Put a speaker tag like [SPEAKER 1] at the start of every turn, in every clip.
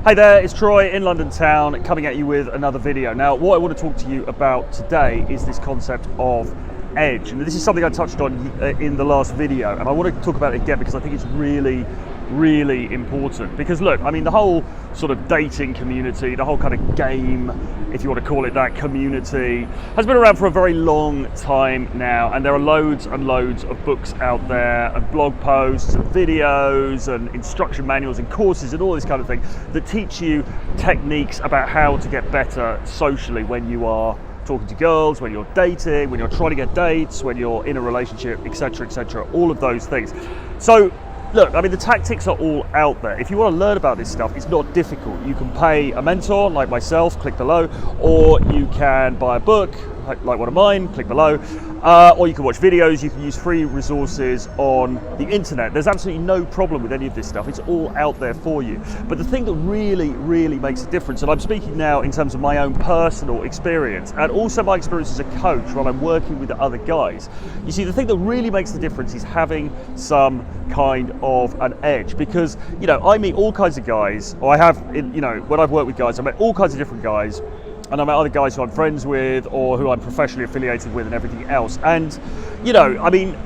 [SPEAKER 1] Hey there, it's Troy in London town coming at you with another video. Now, what I want to talk to you about today is this concept of edge. And this is something I touched on in the last video, and I want to talk about it again because I think it's really important. Because look, I mean, the whole sort of dating community, the whole kind of game, if you want to call it that, community, has been around for a very long time now, and there are loads and loads of books out there and blog posts and videos and instruction manuals and courses and all this kind of thing that teach you techniques about how to get better socially when you are talking to girls, when you're dating, when you're trying to get dates, when you're in a relationship, etc., all of those things. So look, I mean, the tactics are all out there. If you want to learn about this stuff, it's not difficult. You can pay a mentor like myself, click below, or you can buy a book like one of mine, click below, or you can watch videos, you can use free resources on the internet. There's absolutely no problem with any of this stuff. It's all out there for you. But the thing that really makes a difference, and I'm speaking now in terms of my own personal experience, and also my experience as a coach while I'm working with other guys, you see, the thing that really makes the difference is having some kind of an edge. Because, you know, I meet all kinds of guys, or I have, you know, when I've worked with guys, I met all kinds of different guys, and I met other guys who I'm friends with or who I'm professionally affiliated with and everything else. And, you know, I mean,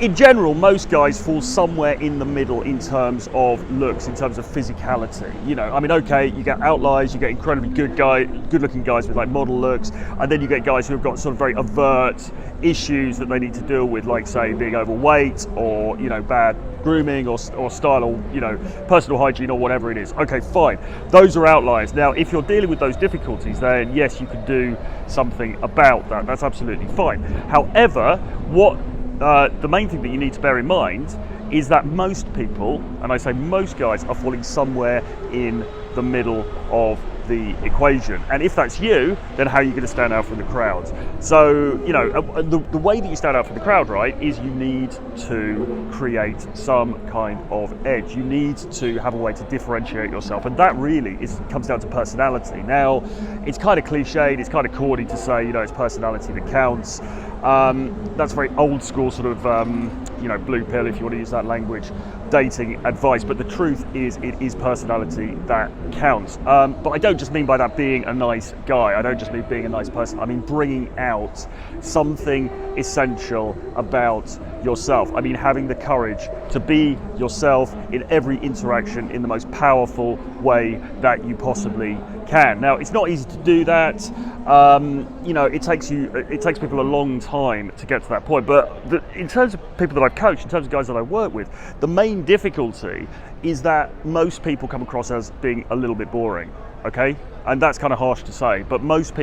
[SPEAKER 1] in general, most guys fall somewhere in the middle in terms of looks, in terms of physicality. You know, I mean, okay, you get outliers, you get incredibly good-looking guys with like model looks, and then you get guys who have got sort of very overt issues that they need to deal with, like say being overweight or, you know, bad grooming or style or, you know, personal hygiene or whatever it is. Okay, fine. Those are outliers. Now, if you're dealing with those difficulties, then yes, you can do something about that. That's absolutely fine. However, the main thing that you need to bear in mind is that most people, and I say most guys, are falling somewhere in the middle of the equation. And if that's you, then how are you going to stand out from the crowd? So, you know, the way that you stand out from the crowd, right, is you need to create some kind of edge. You need to have a way to differentiate yourself, and that really comes down to personality. Now, it's kind of cliched, it's kind of corny to say, you know, it's personality that counts. That's very old school sort of, you know, blue pill, if you want to use that language, dating advice. But the truth is, it is personality that counts. But I don't just mean by that being a nice guy. I don't just mean being a nice person. I mean bringing out something essential about yourself. I mean having the courage to be yourself in every interaction in the most powerful way that you possibly can. Now, it's not easy to do that. You know, it takes people a long time to get to that point. But in terms of people that I've coached, in terms of guys that I work with, the main difficulty is that most people come across as being a little bit boring. Okay, and that's kind of harsh to say, but most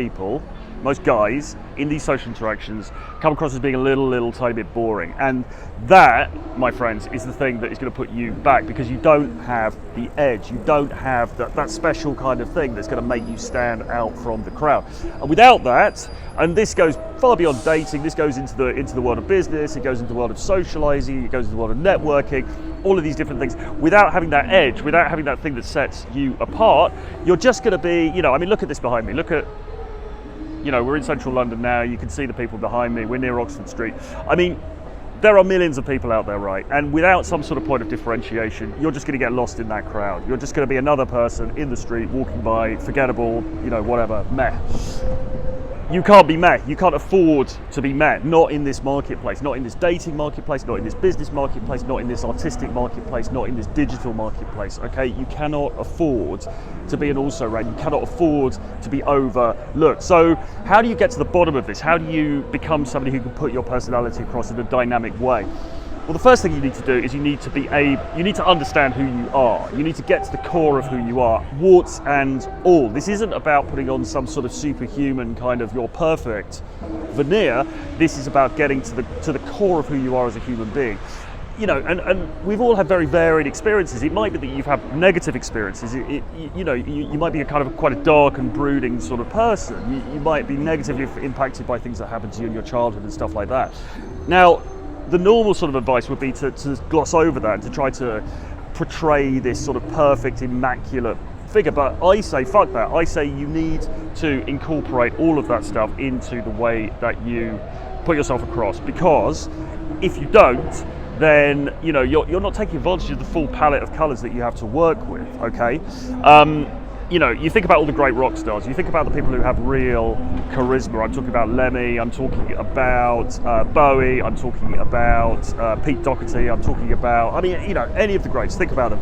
[SPEAKER 1] guys in these social interactions come across as being a little tiny bit boring, and that, my friends, is the thing that is going to put you back, because you don't have the edge, you don't have that special kind of thing that's going to make you stand out from the crowd. And without that, and this goes far beyond dating, this goes into the world of business, it goes into the world of socializing, it goes into the world of networking, all of these different things. Without having that edge, without having that thing that sets you apart, you're just going to be, you know, I mean, look at this behind me. Look at, you know, we're in central London now. You can see the people behind me. We're near Oxford Street. I mean, there are millions of people out there, right? And without some sort of point of differentiation, you're just going to get lost in that crowd. You're just going to be another person in the street walking by, forgettable, you know, whatever, meh. You can't be met. You can't afford to be met. Not in this marketplace, not in this dating marketplace, not in this business marketplace, not in this artistic marketplace, not in this digital marketplace, okay? You cannot afford to be an also-ran. You cannot afford to be overlooked. So how do you get to the bottom of this? How do you become somebody who can put your personality across in a dynamic way? Well, the first thing you need to do is you need to understand who you are. You need to get to the core of who you are, warts and all. This isn't about putting on some sort of superhuman kind of you're perfect veneer. This is about getting to the core of who you are as a human being. You know, and we've all had very varied experiences. It might be that you've had negative experiences. You know, you might be quite a dark and brooding sort of person. You might be negatively impacted by things that happened to you in your childhood and stuff like that. Now, the normal sort of advice would be to gloss over that and to try to portray this sort of perfect, immaculate figure. But I say, fuck that. I say you need to incorporate all of that stuff into the way that you put yourself across, because if you don't, then you're not taking advantage of the full palette of colors that you have to work with. Okay, you think about all the great rock stars, you think about the people who have real charisma. I'm talking about Lemmy, I'm talking about Bowie, I'm talking about Pete Doherty, I'm talking about, any of the greats. Think about them.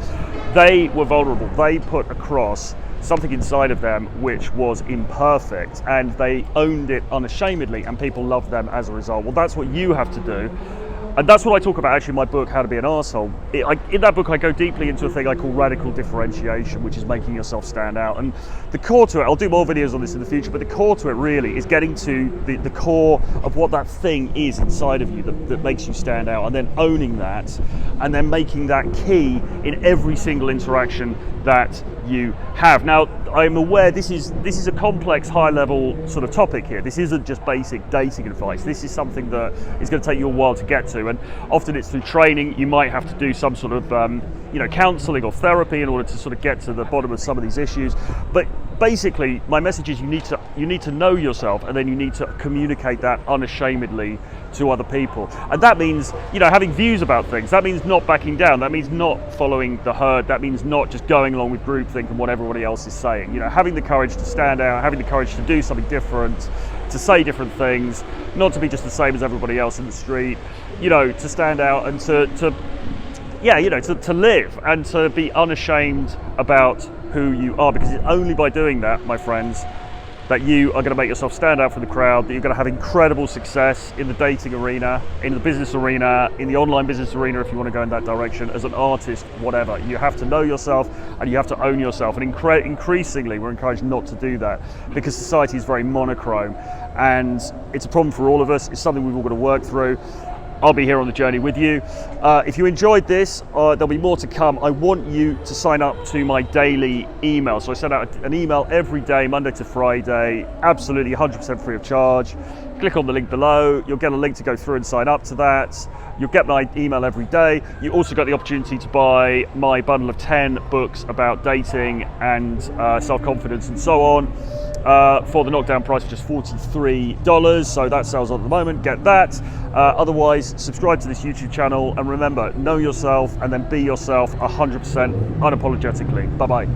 [SPEAKER 1] They were vulnerable. They put across something inside of them which was imperfect, and they owned it unashamedly, and people loved them as a result. Well, that's what you have to do. And that's what I talk about actually in my book, How to Be an Arsehole. In that book, I go deeply into a thing I call radical differentiation, which is making yourself stand out. And the core to it, I'll do more videos on this in the future, but the core to it really is getting to the core of what that thing is inside of you that makes you stand out, and then owning that, and then making that key in every single interaction that you have. Now, I'm aware this is a complex, high-level sort of topic here. This isn't just basic dating advice. This is something that is going to take you a while to get to, and often it's through training. You might have to do some sort of counseling or therapy in order to sort of get to the bottom of some of these issues. But basically, my message is you need to know yourself, and then you need to communicate that unashamedly to other people. And that means having views about things. That means not backing down. That means not following the herd. That means not just going along with groupthink and what everybody else is saying. Having the courage to stand out, having the courage to do something different, to say different things, not to be just the same as everybody else in the street. To stand out and to live and to be unashamed about who you are, because it's only by doing that, my friends, that you are going to make yourself stand out from the crowd, that you're going to have incredible success in the dating arena, in the business arena, in the online business arena, if you want to go in that direction, as an artist, whatever. You have to know yourself, and you have to own yourself. And increasingly, we're encouraged not to do that, because society is very monochrome, and it's a problem for all of us. It's something we've all got to work through. I'll be here on the journey with you. If you enjoyed this, there'll be more to come. I want you to sign up to my daily email. So I send out an email every day, Monday to Friday, absolutely 100% free of charge. Click on the link below. You'll get a link to go through and sign up to that. You'll get my email every day. You also got the opportunity to buy my bundle of 10 books about dating and self-confidence and so on. For the knockdown price of just $43, so that sells on at the moment. Get that. Otherwise, subscribe to this YouTube channel, and remember, know yourself and then be yourself 100% unapologetically. Bye bye.